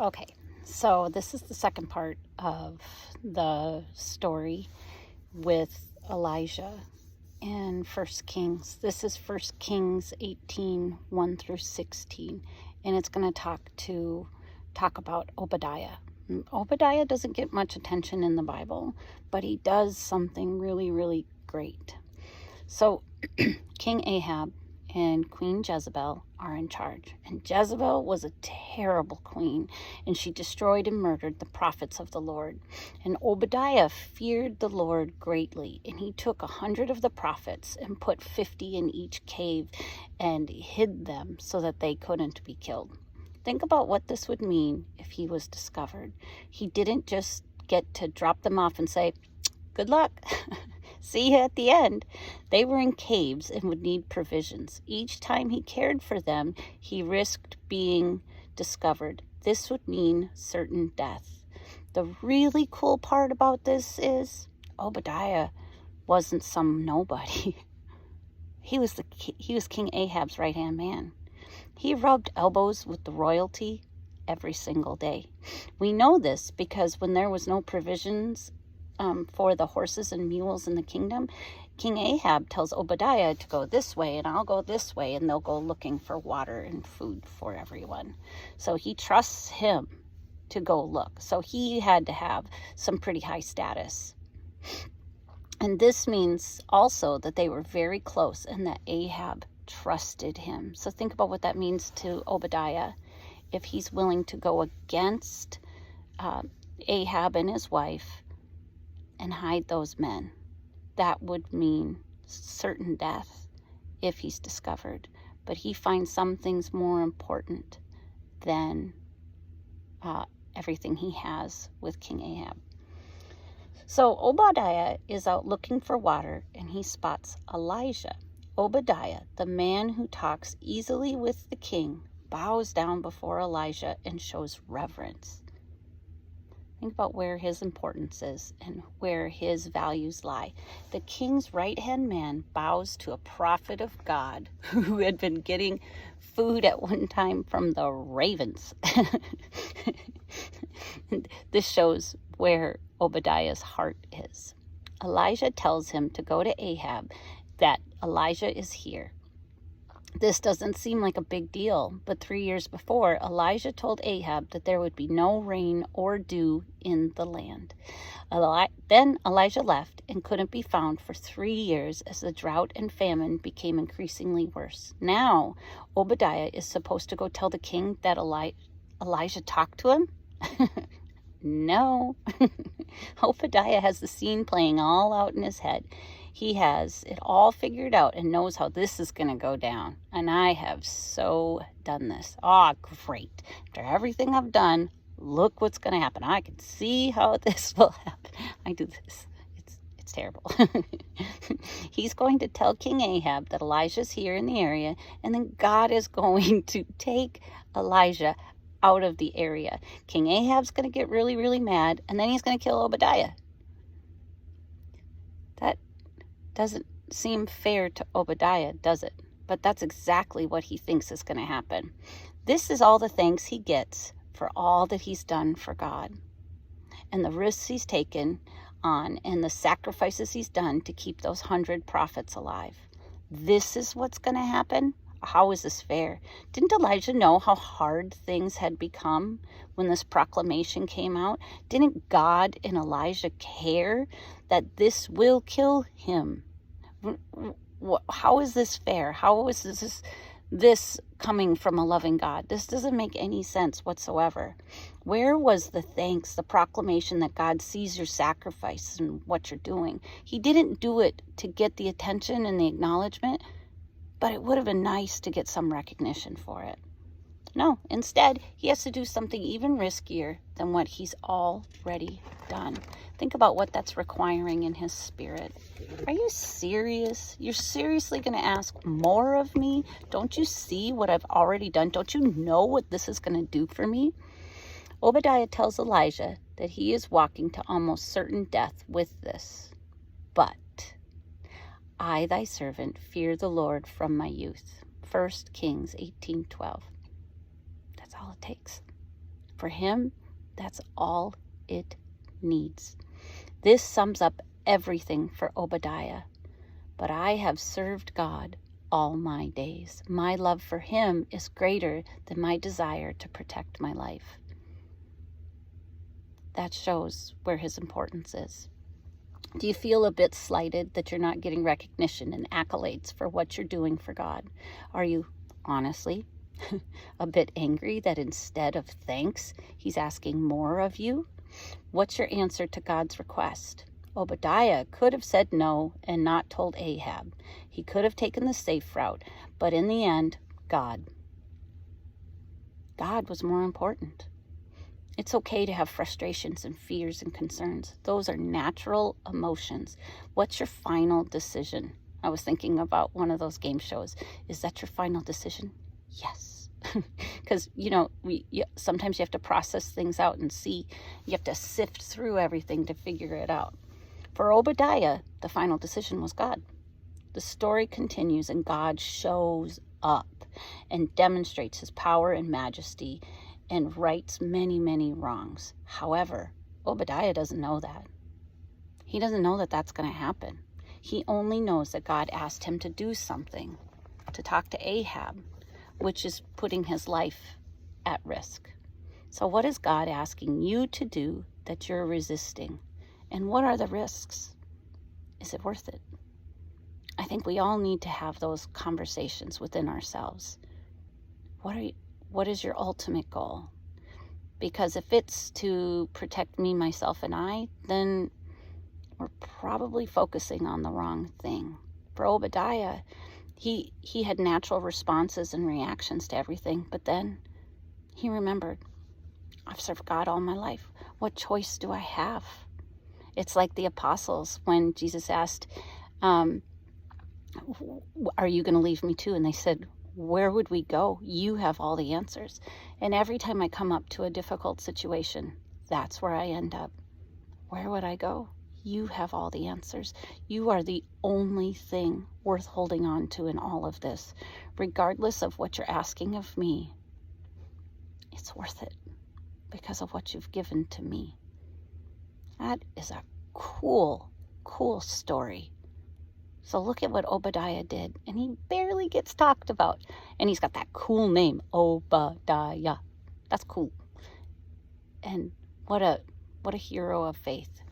Okay, so this is the second part of the story with Elijah in First Kings. This is First Kings 18, 1 through 16, and it's going to talk about Obadiah. Obadiah doesn't get much attention in the Bible, but he does something really, really great. So King Ahab and Queen Jezebel are in charge. And Jezebel was a terrible queen, and she destroyed and murdered the prophets of the Lord. And Obadiah feared the Lord greatly, and he took 100 of the prophets and put 50 in each cave and hid them so that they couldn't be killed. Think about what this would mean if he was discovered. He didn't just get to drop them off and say, "Good luck. See you at the end." They were in caves and would need provisions. Each time he cared for them, he risked being discovered. This would mean certain death. The really cool part about this is Obadiah wasn't some nobody. He was King Ahab's right-hand man. He rubbed elbows with the royalty every single day. We know this because when there was no provisions for the horses and mules in the kingdom, King Ahab tells Obadiah to go this way and I'll go this way, and they'll go looking for water and food for everyone. So he trusts him to go look. So he had to have some pretty high status. And this means also that they were very close and that Ahab trusted him. So think about what that means to Obadiah. If he's willing to go against Ahab and his wife and hide those men, that would mean certain death if he's discovered. But he finds some things more important than everything he has with King Ahab. So Obadiah is out looking for water, and he spots Elijah. Obadiah, the man who talks easily with the king, bows down before Elijah and shows reverence. Think about where his importance is and where his values lie. The king's right-hand man bows to a prophet of God who had been getting food at one time from the ravens. This shows where Obadiah's heart is. Elijah tells him to go to Ahab, that Elijah is here. This doesn't seem like a big deal, but 3 years before, Elijah told Ahab that there would be no rain or dew in the land. Then Elijah left and couldn't be found for 3 years as the drought and famine became increasingly worse. Now, Obadiah is supposed to go tell the king that Elijah talked to him? No. Obadiah has the scene playing all out in his head. He has it all figured out and knows how this is going to go down. And I have so done this. Oh, great. After everything I've done, look what's going to happen. I can see how this will happen. I do this. It's terrible. He's going to tell King Ahab that Elijah's here in the area, and then God is going to take Elijah out of the area. King Ahab's going to get really, really mad, and then he's going to kill Obadiah. That doesn't seem fair to Obadiah, does it? But that's exactly what he thinks is going to happen. This is all the thanks he gets for all that he's done for God, and the risks he's taken on, and the sacrifices he's done to keep those 100 prophets alive. This is what's going to happen? How is this fair? Didn't Elijah know how hard things had become when this proclamation came out? Didn't God and Elijah care that this will kill him? How is this fair? How is this coming from a loving God? This doesn't make any sense whatsoever. Where was the thanks, the proclamation that God sees your sacrifice and what you're doing? He didn't do it to get the attention and the acknowledgement, but it would have been nice to get some recognition for it. No, instead, he has to do something even riskier than what he's already done. Think about what that's requiring in his spirit. Are you serious? You're seriously going to ask more of me? Don't you see what I've already done? Don't you know what this is going to do for me? Obadiah tells Elijah that he is walking to almost certain death with this. But I, thy servant, fear the Lord from my youth. 1 Kings 18:12. That's all it takes. For him, that's all it needs. This sums up everything for Obadiah. But I have served God all my days. My love for him is greater than my desire to protect my life. That shows where his importance is. Do you feel a bit slighted that you're not getting recognition and accolades for what you're doing for God? Are you, honestly, a bit angry that instead of thanks, he's asking more of you? What's your answer to God's request? Obadiah could have said no and not told Ahab. He could have taken the safe route, but in the end, God was more important. It's okay to have frustrations and fears and concerns. Those are natural emotions. What's your final decision? I was thinking about one of those game shows. Is that your final decision? Yes. Because, sometimes you have to process things out and see. You have to sift through everything to figure it out. For Obadiah, the final decision was God. The story continues and God shows up and demonstrates his power and majesty and rights many, many wrongs. However, Obadiah doesn't know that. He doesn't know that that's going to happen. He only knows that God asked him to do something, to talk to Ahab, which is putting his life at risk. So what is God asking you to do that you're resisting? And what are the risks? Is it worth it? I think we all need to have those conversations within ourselves. What is your ultimate goal? Because if it's to protect me, myself, and I, then we're probably focusing on the wrong thing. For Obadiah, he had natural responses and reactions to everything, but then he remembered, I've served God all my life. What choice do I have? It's like the apostles when Jesus asked, are you going to leave me too? And they said, where would we go? You have all the answers. And every time I come up to a difficult situation, that's where I end up. Where would I go? You have all the answers. You are the only thing worth holding on to in all of this. Regardless of what you're asking of me, it's worth it because of what you've given to me. That is a cool story. So look at what Obadiah did, and he barely gets talked about. And he's got that cool name, Obadiah. That's cool. And what a hero of faith.